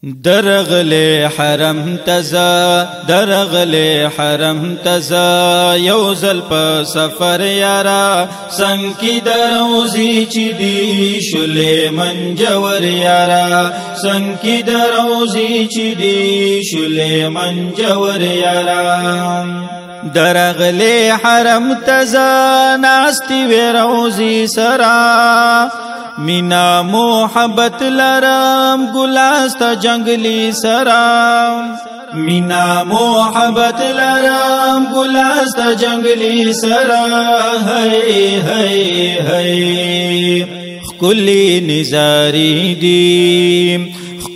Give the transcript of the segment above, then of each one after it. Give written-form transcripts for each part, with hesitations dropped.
درغلی حرم تزا درغلی حرم تزا یوزل په سفر یارا سنگ کی دروزی چی دی شلی منجور یارا سنگ کی دروزی چی دی شلی منجور یارا درغلی حرم تزا ناستی وی روزی سرا مینا محبت لرم گلاستا جنگلی سرام مینا محبت لرم گلاستا جنگلی سرام ہے ہے ہے کلی نزاری دی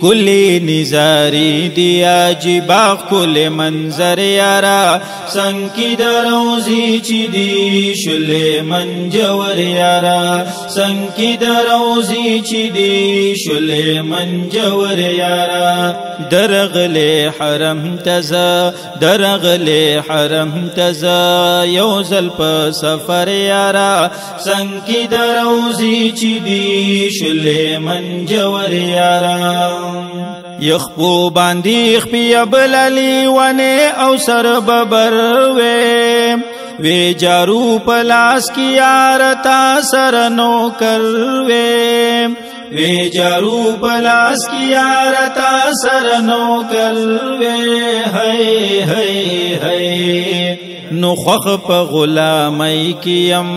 کلی نزاری دی عجیبا کل منظر یارا سنگ کی دروزی چی دی شل منجور یارا سنگ کی دروزی چی دی شل منجور یارا درغلی حرم تزا درغلی حرم تزا یوزل په سفر یارا سنگ کی دروزی چی دی شل منجور یارا یخبو باندی خپی بلالی ونه او سر ببر وی جارو پلاس کی یارتا سر نو کر وی جارو پلاس کی یارتا سر نو کر ہے ہے ہے نو خوخ پا غلامی کیم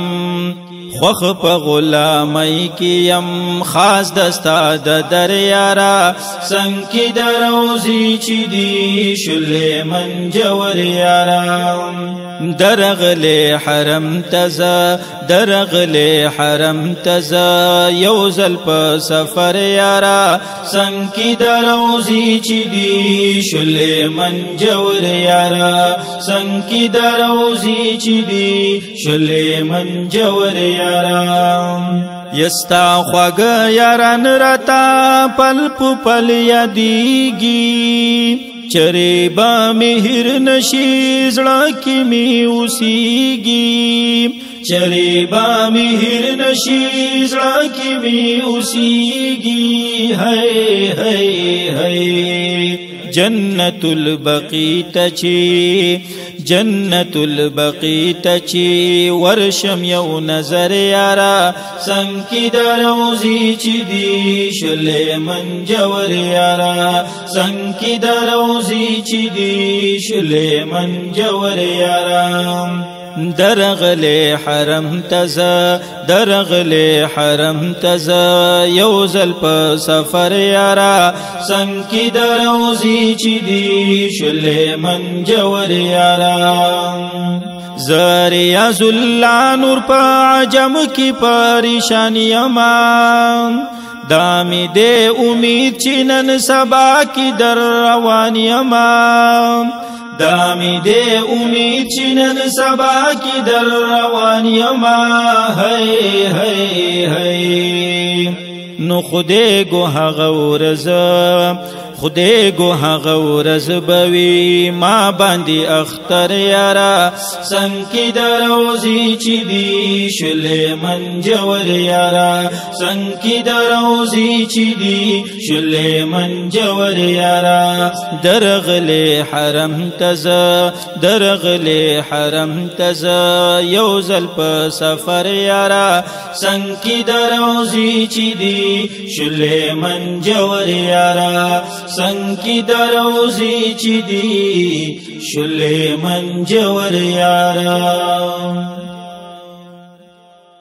خوخ پا غلامی کیم خاص دستا در یارا سنگ کی دروزی چی دی شل منجور یارا درغلی حرم تزا درغلی حرم تزا یوزل په سفر یارا سنگ کی دروزی چی دی شل منجور یارا سنگ کی دروزی چی دی شل منجور یارا یستا خواگ یاران رتا پل پل یادیگی چرے با مہر نشی زڑا کی می اسیگی چرے با مہر نشی زڑا کی می اسیگی ہے ہے ہے جنت البقی تچی جنت البقی تچی ورشم یو نظر یارا سنگ کی دروزی چی دی شل منجور یارا سنگ کی دروزی چی دی شل منجور یارا درغلی حرم تزا درغلی حرم تزا یوزل په سفر یارا سنگ کی دروزی چی دی شل منجور یارا زریاز اللہ نور پا عجم کی پریشانی امان دامی دے امید چینن سبا کی در روانی امان دامی دے امید چینن سبا کی در روانی اما ہے ہے ہے نو خودے گو غورز خودے گو غورز بوی ما باندی اختر یارا سنگ کی دروزی چی دی شل منجور یارا سنگ کی دروزی چی دی شل منجور یارا درغلی حرم تزا درغلی حرم تزا یوزل په سفر یارا سنگ کی دروزی چی دی شل منجور یارا سنگ کی دروزی چی دی شل منجور یارا